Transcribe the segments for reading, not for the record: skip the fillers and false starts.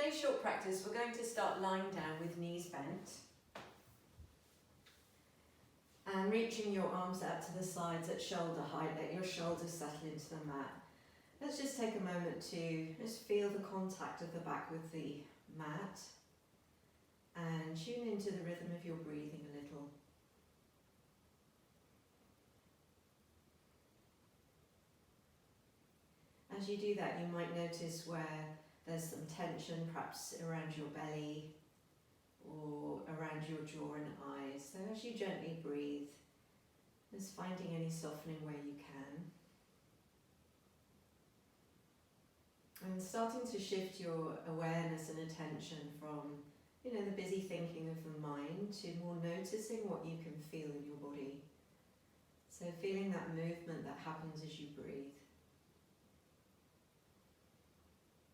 today's short practice, we're going to start lying down with knees bent and reaching your arms out to the sides at shoulder height. Let your shoulders settle into the mat. Let's just take a moment to just feel the contact of the back with the mat and tune into the rhythm of your breathing a little. As you do that, you might notice where there's some tension, perhaps around your belly or around your jaw and eyes. So as you gently breathe, just finding any softening where you can. And starting to shift your awareness and attention from, the busy thinking of the mind to more noticing what you can feel in your body. So feeling that movement that happens as you breathe.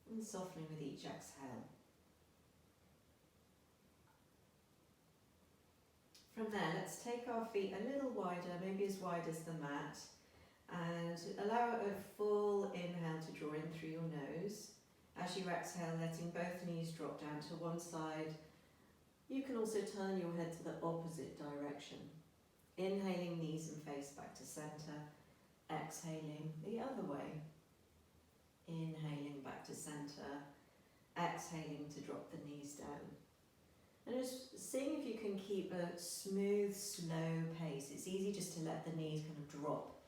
And softening with each exhale. From there, let's take our feet a little wider, maybe as wide as the mat, and allow a full inhale to draw in through your nose. As you exhale, letting both knees drop down to one side. You can also turn your head to the opposite direction. Inhaling, knees and face back to center. Exhaling the other way. Inhaling back to center, exhaling to drop the knees down. And just seeing if you can keep a smooth, slow pace. It's easy just to let the knees kind of drop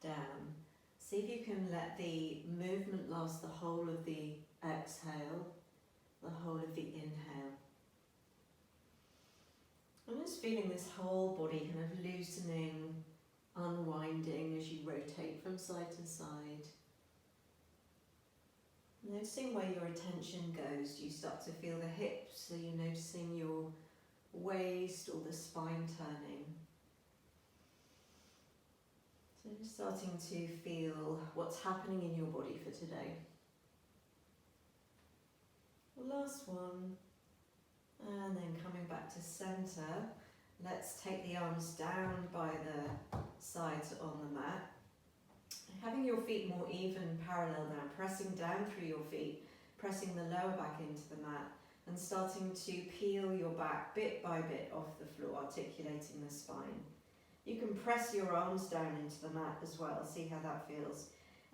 down. See if you can let the movement last the whole of the exhale, the whole of the inhale. I'm just feeling this whole body kind of loosening, unwinding as you rotate from side to side. Noticing where your attention goes. Do you start to feel the hips? So you're noticing your waist or the spine turning. So just starting to feel what's happening in your body for today. Last one. And then coming back to center. Let's take the arms down by the sides on the mat. Having your feet more even, parallel now, pressing down through your feet, pressing the lower back into the mat and starting to peel your back bit by bit off the floor, articulating the spine. You can press your arms down into the mat as well, see how that feels.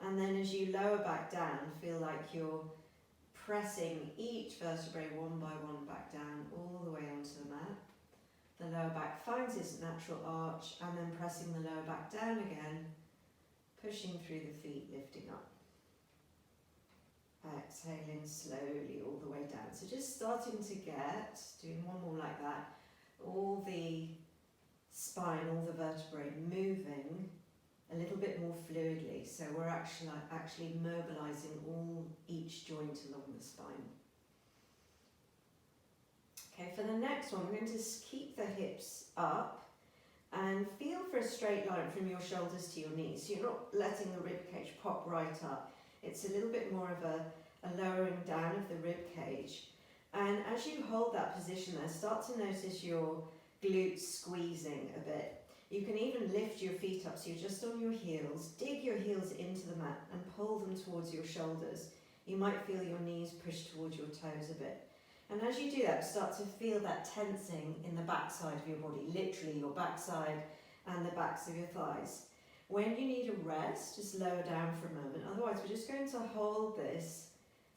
And then as you lower back down, feel like you're pressing each vertebrae one by one back down all the way onto the mat. The lower back finds its natural arch and then pressing the lower back down again. Pushing through the feet, lifting up. Exhaling slowly all the way down. So just starting to get, doing one more like that, all the spine, all the vertebrae moving a little bit more fluidly. So we're actually mobilizing each joint along the spine. Okay, for the next one, we're going to keep the hips up. And feel for a straight line from your shoulders to your knees. So you're not letting the rib cage pop right up. It's a little bit more of a lowering down of the rib cage. And as you hold that position there, start to notice your glutes squeezing a bit. You can even lift your feet up so you're just on your heels. Dig your heels into the mat and pull them towards your shoulders. You might feel your knees push towards your toes a bit. And as you do that, start to feel that tensing in the backside of your body, literally your backside and the backs of your thighs. When you need a rest, just lower down for a moment. Otherwise, we're just going to hold this,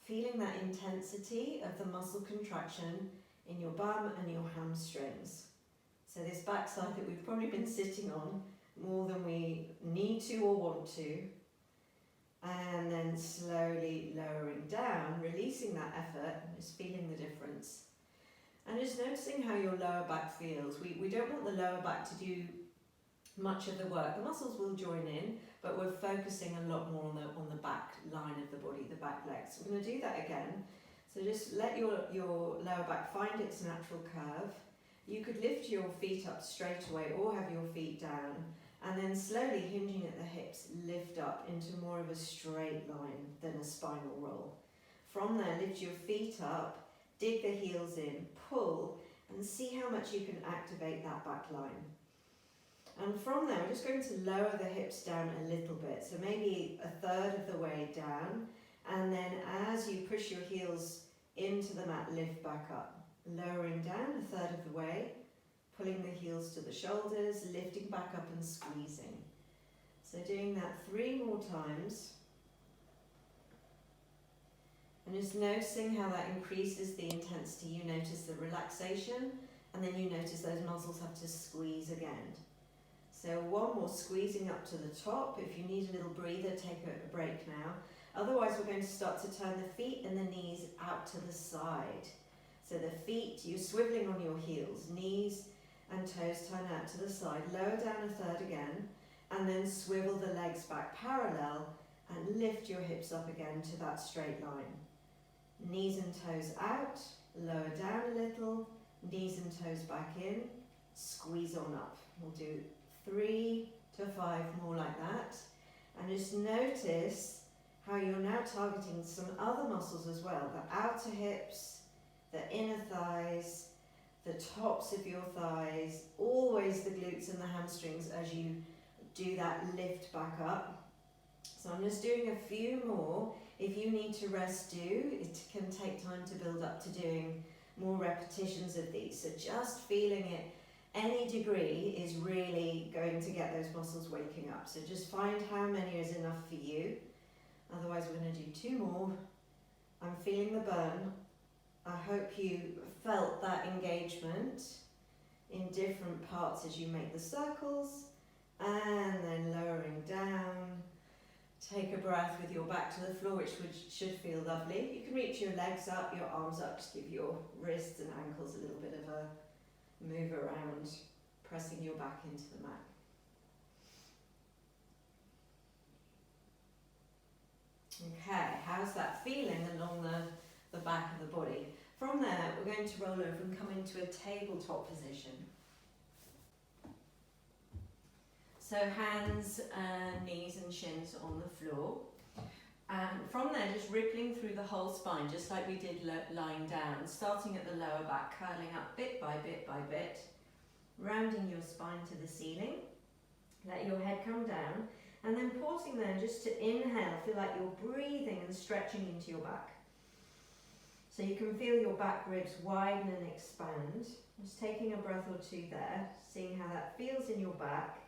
feeling that intensity of the muscle contraction in your bum and your hamstrings. So this backside that we've probably been sitting on more than we need to or want to. And then slowly lowering down, releasing that effort, and just feeling the difference. And just noticing how your lower back feels. We don't want the lower back to do much of the work. The muscles will join in, but we're focusing a lot more on the back line of the body, the back legs. We're going to do that again. So just let your lower back find its natural curve. You could lift your feet up straight away or have your feet down. And then slowly hinging at the hips, lift up into more of a straight line than a spinal roll. From there, lift your feet up, dig the heels in, pull, and see how much you can activate that back line. And from there, we're just going to lower the hips down a little bit. So maybe a third of the way down. And then as you push your heels into the mat, lift back up. Lowering down a third of the way, pulling the heels to the shoulders, lifting back up and squeezing. So doing that 3 more times. And just noticing how that increases the intensity. You notice the relaxation, and then you notice those muscles have to squeeze again. So 1 more, squeezing up to the top. If you need a little breather, take a break now. Otherwise, we're going to start to turn the feet and the knees out to the side. So the feet, you're swiveling on your heels, knees and toes turn out to the side. Lower down a third again, and then swivel the legs back parallel and lift your hips up again to that straight line. Knees and toes out, lower down a little, knees and toes back in, squeeze on up. We'll do 3 to 5 more like that. And just notice how you're now targeting some other muscles as well. The outer hips, the inner thighs, the tops of your thighs, always the glutes and the hamstrings as you do that lift back up. So I'm just doing a few more. If you need to rest, do. It can take time to build up to doing more repetitions of these. So just feeling it, any degree, is really going to get those muscles waking up. So just find how many is enough for you. Otherwise we're going to do 2 more. I'm feeling the burn. I hope you felt that engagement in different parts as you make the circles, and then lowering down. Take a breath with your back to the floor, which should feel lovely. You can reach your legs up, your arms up, just give your wrists and ankles a little bit of a move around, pressing your back into the mat. Okay, how's that feeling along the back of the body? From there, we're going to roll over and come into a tabletop position. So hands, knees and shins on the floor. And from there, just rippling through the whole spine, just like we did lying down, starting at the lower back, curling up bit by bit by bit, rounding your spine to the ceiling. Let your head come down, and then pausing there just to inhale, feel like you're breathing and stretching into your back. So you can feel your back ribs widen and expand. Just taking a breath or 2 there, seeing how that feels in your back,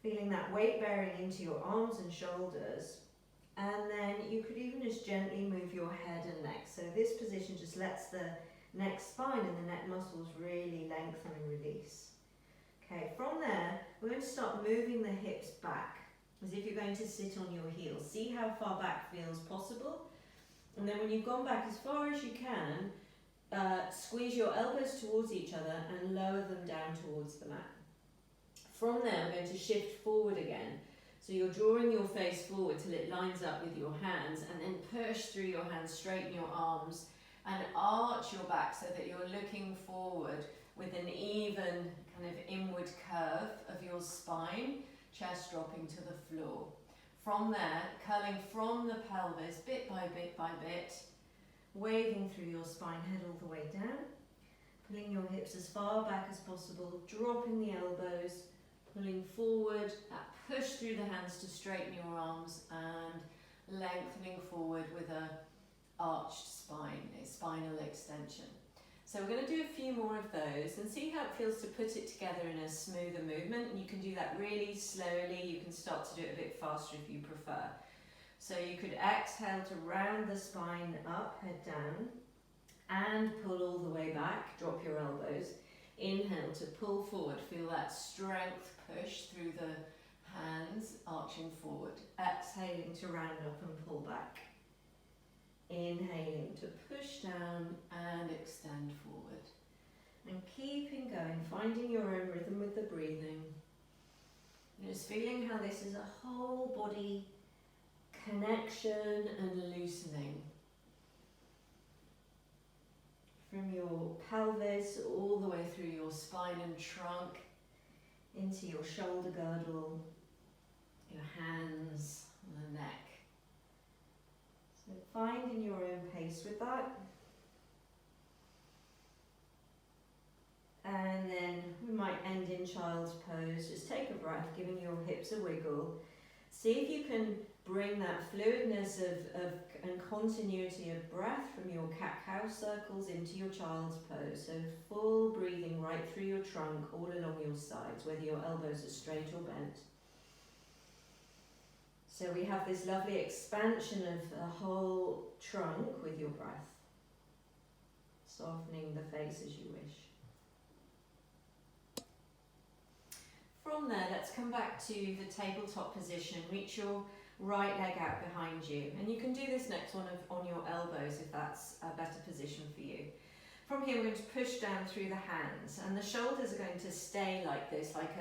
feeling that weight bearing into your arms and shoulders. And then you could even just gently move your head and neck. So this position just lets the neck spine and the neck muscles really lengthen and release. Okay, from there, we're going to start moving the hips back, as if you're going to sit on your heels. See how far back feels possible. And then when you've gone back as far as you can, squeeze your elbows towards each other and lower them down towards the mat. From there, we're going to shift forward again. So you're drawing your face forward till it lines up with your hands, and then push through your hands, straighten your arms and arch your back so that you're looking forward with an even kind of inward curve of your spine, chest dropping to the floor. From there, curling from the pelvis bit by bit, waving through your spine, head all the way down, pulling your hips as far back as possible, dropping the elbows, pulling forward, push through the hands to straighten your arms and lengthening forward with a arched spine, a spinal extension. So we're going to do a few more of those and see how it feels to put it together in a smoother movement. And you can do that really slowly. You can start to do it a bit faster if you prefer. So you could exhale to round the spine up, head down, and pull all the way back, drop your elbows. Inhale to pull forward, feel that strength push through the hands, arching forward. Exhaling to round up and pull back. Inhaling to push down and extend forward. And keeping going, finding your own rhythm with the breathing. And just feeling how this is a whole body connection and loosening. From your pelvis all the way through your spine and trunk, into your shoulder girdle, your hands, and the neck. So finding your own pace with that. And then we might end in child's pose. Just take a breath, giving your hips a wiggle. See if you can bring that fluidness of and continuity of breath from your cat-cow circles into your child's pose. So full breathing right through your trunk, all along your sides, whether your elbows are straight or bent. So we have this lovely expansion of the whole trunk with your breath, softening the face as you wish. From there, let's come back to the tabletop position. Reach your right leg out behind you. And you can do this next one on your elbows if that's a better position for you. From here, we're going to push down through the hands. And the shoulders are going to stay like this, like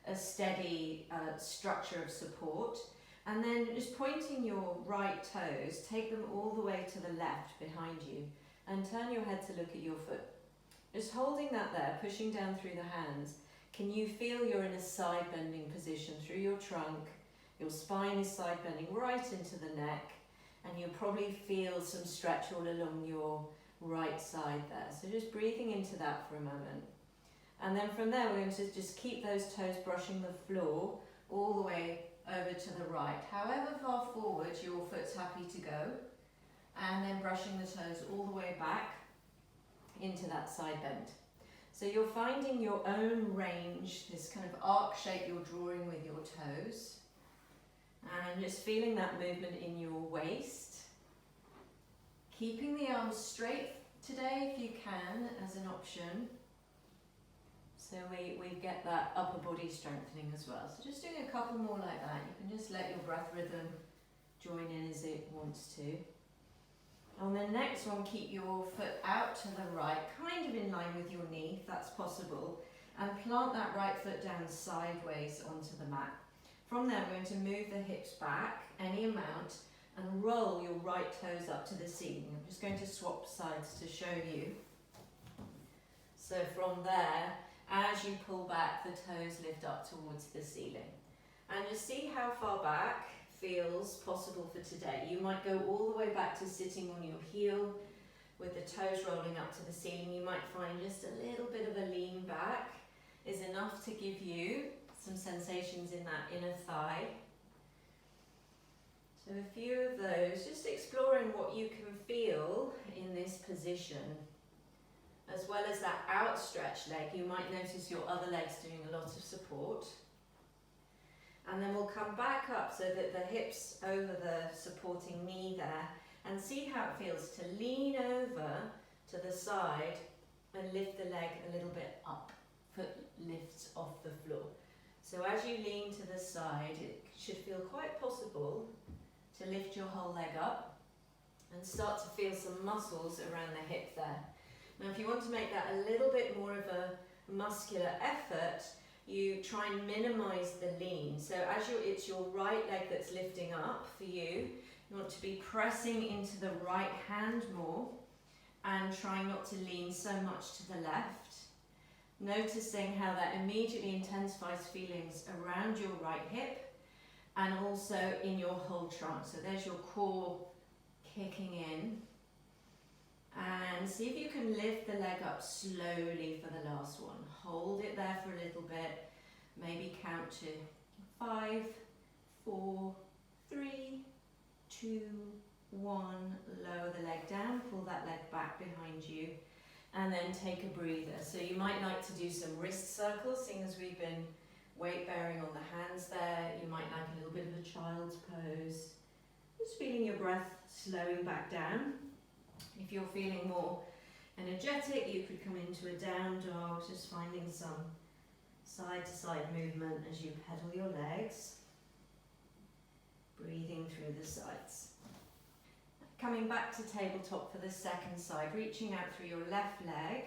a steady structure of support. And then just pointing your right toes, take them all the way to the left behind you. And turn your head to look at your foot. Just holding that there, pushing down through the hands. Can you feel you're in a side bending position through your trunk? Your spine is side bending right into the neck, and you'll probably feel some stretch all along your right side there. So just breathing into that for a moment. And then from there, we're going to just keep those toes brushing the floor all the way over to the right. However far forward your foot's happy to go, and then brushing the toes all the way back into that side bend. So you're finding your own range, this kind of arc shape you're drawing with your toes. And just feeling that movement in your waist. Keeping the arms straight today if you can as an option. So we get that upper body strengthening as well. So just doing a couple more like that. You can just let your breath rhythm join in as it wants to. On the next one, keep your foot out to the right, kind of in line with your knee, if that's possible, and plant that right foot down sideways onto the mat. From there, we're going to move the hips back any amount and roll your right toes up to the ceiling. I'm just going to swap sides to show you. So from there, as you pull back, the toes lift up towards the ceiling. And just see how far back feels possible for today. You might go all the way back to sitting on your heel with the toes rolling up to the ceiling. You might find just a little bit of a lean back is enough to give you some sensations in that inner thigh. So a few of those, just exploring what you can feel in this position, as well as that outstretched leg. You might notice your other leg's doing a lot of support. And then we'll come back up so that the hips over the supporting knee there, and see how it feels to lean over to the side and lift the leg a little bit up. Foot lifts off the floor. So as you lean to the side, it should feel quite possible to lift your whole leg up and start to feel some muscles around the hip there. Now if you want to make that a little bit more of a muscular effort, you try and minimize the lean. So as it's your right leg that's lifting up for you. You want to be pressing into the right hand more and trying not to lean so much to the left. Noticing how that immediately intensifies feelings around your right hip and also in your whole trunk. So there's your core kicking in. And see if you can lift the leg up slowly for the last one. Hold it there for a little bit. Maybe count to 5, 4, 3, 2, 1. Lower the leg down, pull that leg back behind you, and then take a breather. So you might like to do some wrist circles, seeing as we've been weight bearing on the hands there. You might like a little bit of a child's pose. Just feeling your breath slowing back down. If you're feeling more energetic, you could come into a down dog, just finding some side to side movement as you pedal your legs, breathing through the sides. Coming back to tabletop for the second side, reaching out through your left leg,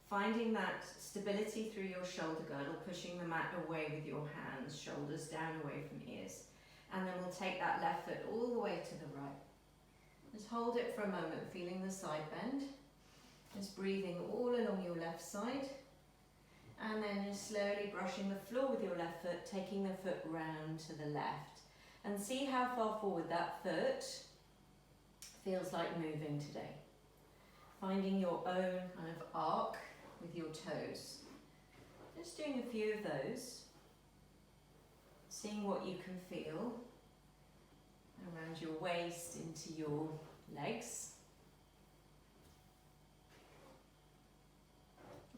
finding that stability through your shoulder girdle, pushing the mat away with your hands, shoulders down away from ears. And then we'll take that left foot all the way to the right. Just hold it for a moment, feeling the side bend. Just breathing all along your left side. And then just slowly brushing the floor with your left foot, taking the foot round to the left. And see how far forward that foot feels like moving today. Finding your own kind of arc with your toes. Just doing a few of those. Seeing what you can feel. around your waist into your legs.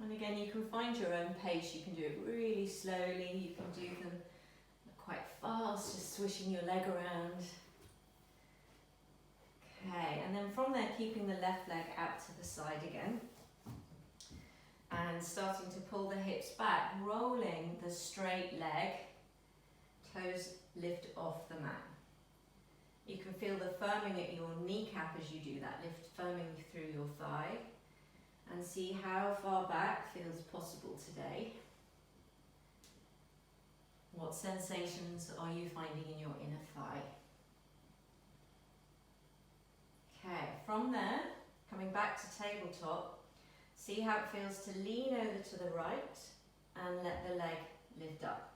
And again, you can find your own pace. You can do it really slowly. You can do them quite fast, just swishing your leg around. Okay, and then from there, keeping the left leg out to the side again. And starting to pull the hips back, rolling the straight leg, toes lift off the mat. You can feel the firming at your kneecap as you do that, lift firming through your thigh, and see how far back feels possible today. What sensations are you finding in your inner thigh? Okay, from there, coming back to tabletop, see how it feels to lean over to the right and let the leg lift up.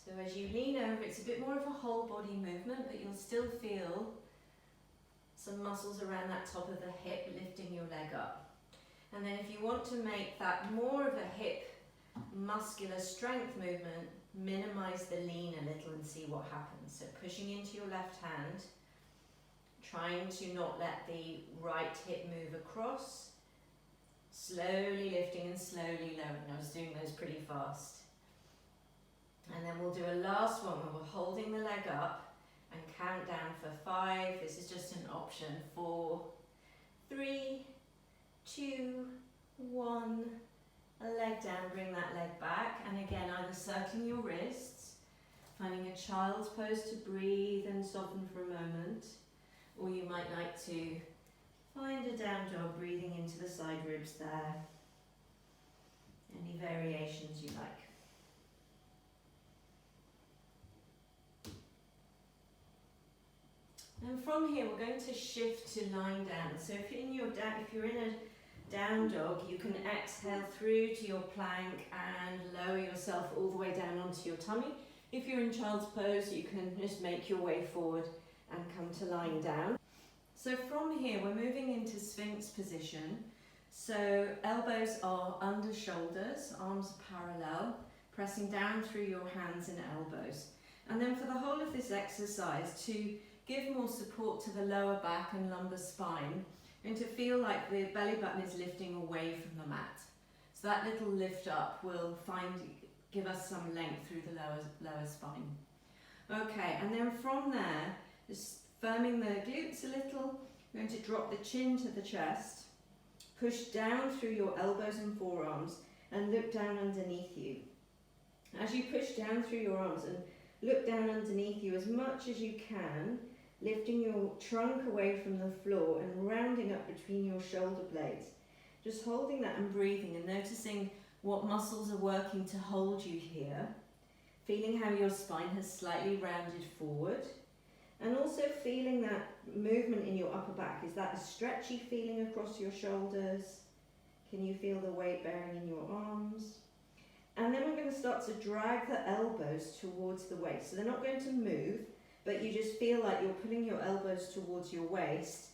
So as you lean over, it's a bit more of a whole body movement, but you'll still feel some muscles around that top of the hip lifting your leg up. And then if you want to make that more of a hip muscular strength movement, minimize the lean a little and see what happens. So pushing into your left hand, trying to not let the right hip move across, slowly lifting and slowly lowering. I was doing those pretty fast. And then we'll do a last one where we're holding the leg up and count down for 5. This is just an option. 4, 3, 2, 1. A leg down, bring that leg back. And again, either circling your wrists, finding a child's pose to breathe and soften for a moment. Or you might like to find a down dog, breathing into the side ribs there. Any variations you like. And from here, we're going to shift to lying down. So if you're in a down dog, you can exhale through to your plank and lower yourself all the way down onto your tummy. If you're in child's pose, you can just make your way forward and come to lying down. So from here, we're moving into Sphinx position. So elbows are under shoulders, arms are parallel, pressing down through your hands and elbows. And then for the whole of this exercise, to give more support to the lower back and lumbar spine, and to feel like the belly button is lifting away from the mat. So that little lift up will give us some length through the lower spine. Okay, and then from there, just firming the glutes a little, you're going to drop the chin to the chest, push down through your elbows and forearms, and look down underneath you. As you push down through your arms and look down underneath you as much as you can, lifting your trunk away from the floor and rounding up between your shoulder blades. Just holding that and breathing and noticing what muscles are working to hold you here. Feeling how your spine has slightly rounded forward. And also feeling that movement in your upper back. Is that a stretchy feeling across your shoulders? Can you feel the weight bearing in your arms? And then we're going to start to drag the elbows towards the waist. So they're not going to move, but you just feel like you're pulling your elbows towards your waist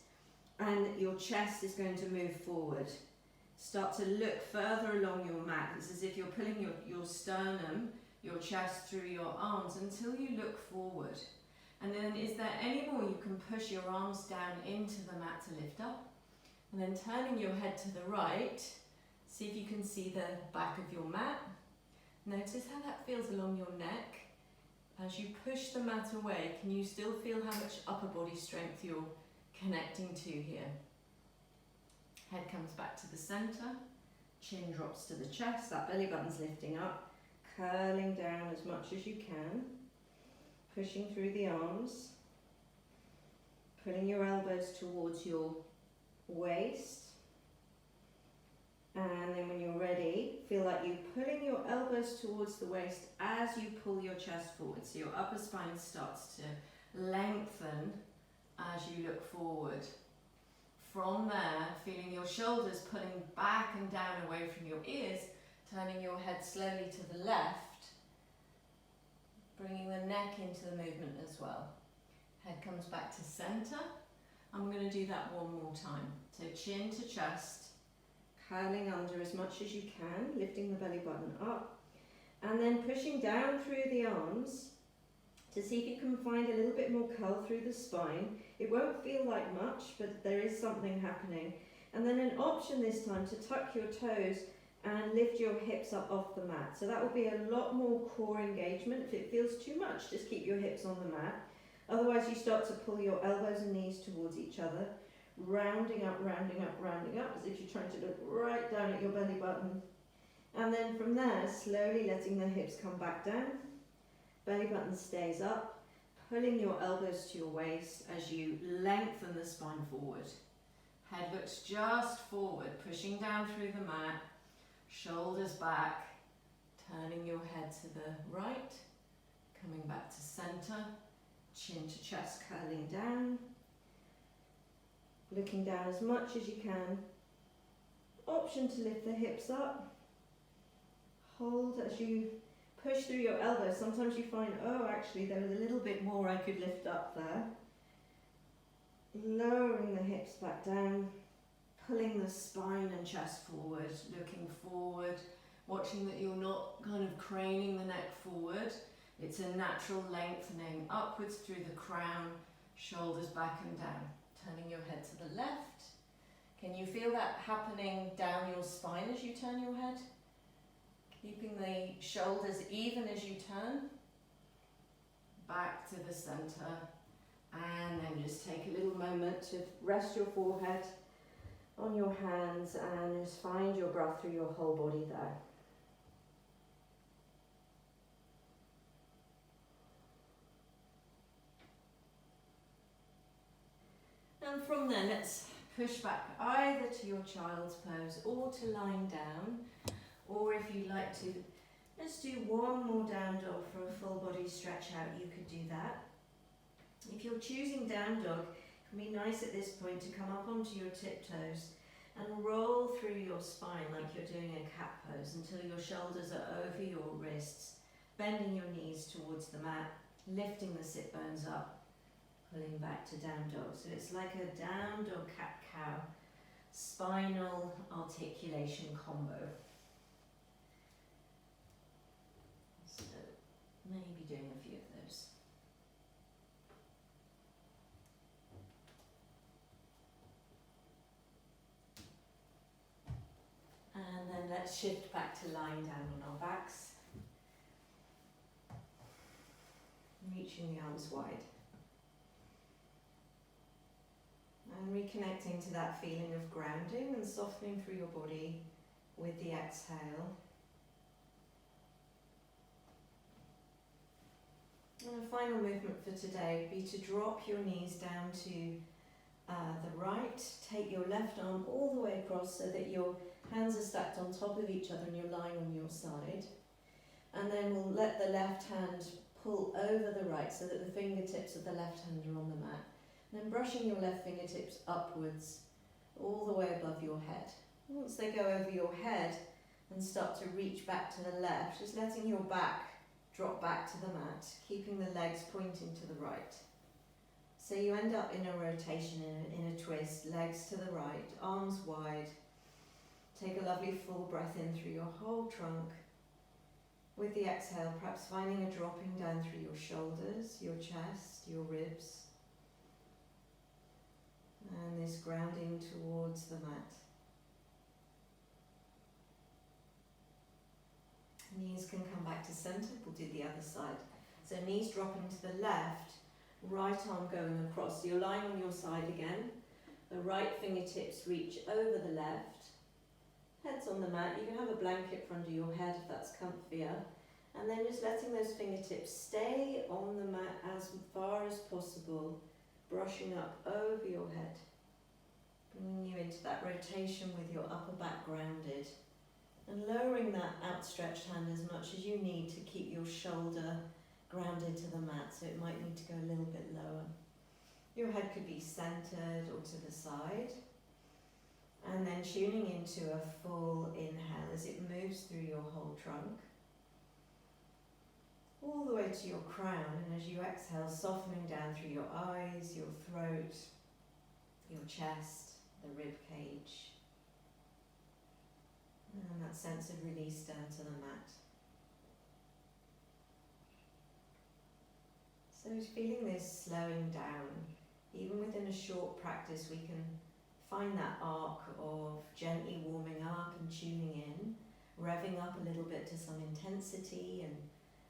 and your chest is going to move forward. Start to look further along your mat. It's as if you're pulling your sternum, your chest through your arms until you look forward. And then is there any more you can push your arms down into the mat to lift up? And then turning your head to the right, see if you can see the back of your mat. Notice how that feels along your neck. As you push the mat away, can you still feel how much upper body strength you're connecting to here? Head comes back to the center, chin drops to the chest, that belly button's lifting up, curling down as much as you can, pushing through the arms, pulling your elbows towards your waist, and then when you're ready, feel like you're pulling your elbows towards the waist as you pull your chest forward. So your upper spine starts to lengthen as you look forward. From there, feeling your shoulders pulling back and down away from your ears, turning your head slowly to the left, bringing the neck into the movement as well. Head comes back to center. I'm going to do that one more time. So chin to chest, curling under as much as you can, lifting the belly button up, and then pushing down through the arms, to see if you can find a little bit more curl through the spine. It won't feel like much, but there is something happening. And then an option this time to tuck your toes and lift your hips up off the mat. So that will be a lot more core engagement. If it feels too much, just keep your hips on the mat. Otherwise you start to pull your elbows and knees towards each other, rounding up, rounding up, rounding up, as if you're trying to look right down at your belly button. And then from there, slowly letting the hips come back down. Belly button stays up, pulling your elbows to your waist as you lengthen the spine forward. Head looks just forward, pushing down through the mat, shoulders back, turning your head to the right, coming back to center, chin to chest curling down, looking down as much as you can. Option to lift the hips up, hold as you push through your elbows. Sometimes you find, oh, actually there was a little bit more I could lift up there. Lowering the hips back down, pulling the spine and chest forward, looking forward, watching that you're not kind of craning the neck forward. It's a natural lengthening upwards through the crown, shoulders back and down. Turning your head to the left. Can you feel that happening down your spine as you turn your head? Keeping the shoulders even as you turn. Back to the center. And then just take a little moment to rest your forehead on your hands and just find your breath through your whole body there. And from there, let's push back either to your child's pose or to lying down. Or if you'd like to, let's do one more down dog for a full body stretch out, you could do that. If you're choosing down dog, it can be nice at this point to come up onto your tiptoes and roll through your spine like you're doing a cat pose until your shoulders are over your wrists, bending your knees towards the mat, lifting the sit bones up, pulling back to down dog. So it's like a down dog cat cow spinal articulation combo. So maybe doing a few of those. And then let's shift back to lying down on our backs. Reaching the arms wide. And reconnecting to that feeling of grounding and softening through your body with the exhale. And a final movement for today would be to drop your knees down to the right. Take your left arm all the way across so that your hands are stacked on top of each other and you're lying on your side. And then we'll let the left hand pull over the right so that the fingertips of the left hand are on the mat. And then brushing your left fingertips upwards all the way above your head. Once they go over your head and start to reach back to the left, just letting your back drop back to the mat, keeping the legs pointing to the right. So you end up in a rotation, in a twist, legs to the right, arms wide. Take a lovely full breath in through your whole trunk. With the exhale, perhaps finding a dropping down through your shoulders, your chest, your ribs. And this grounding towards the mat. Knees can come back to centre, we'll do the other side. So knees dropping to the left, right arm going across. So you're lying on your side again. The right fingertips reach over the left. Head's on the mat. You can have a blanket under your head if that's comfier. And then just letting those fingertips stay on the mat as far as possible, brushing up over your head. Bringing you into that rotation with your upper back grounded. And lowering that outstretched hand as much as you need to keep your shoulder grounded to the mat, so it might need to go a little bit lower. Your head could be centered or to the side. And then tuning into a full inhale as it moves through your whole trunk. All the way to your crown, and as you exhale, softening down through your eyes, your throat, your chest, the rib cage. And that sense of release down to the mat. So feeling this slowing down, even within a short practice, we can find that arc of gently warming up and tuning in, revving up a little bit to some intensity and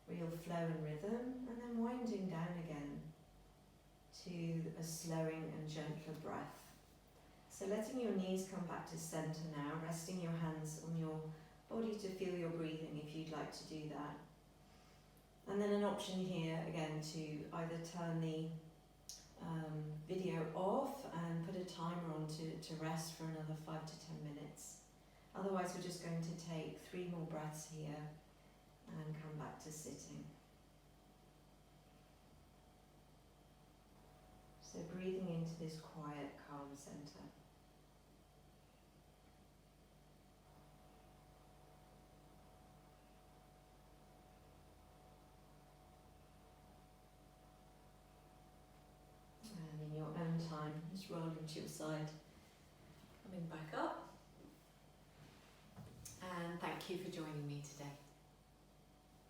real flow and rhythm, and then winding down again to a slowing and gentler breath. So letting your knees come back to centre now, resting your hands on your body to feel your breathing if you'd like to do that. And then an option here again to either turn the video off and put a timer on to rest for another 5 to 10 minutes. Otherwise we're just going to take 3 more breaths here and come back to sitting. So breathing into this quiet, calm centre. And in your own time, just rolling to your side, coming back up. And thank you for joining me today.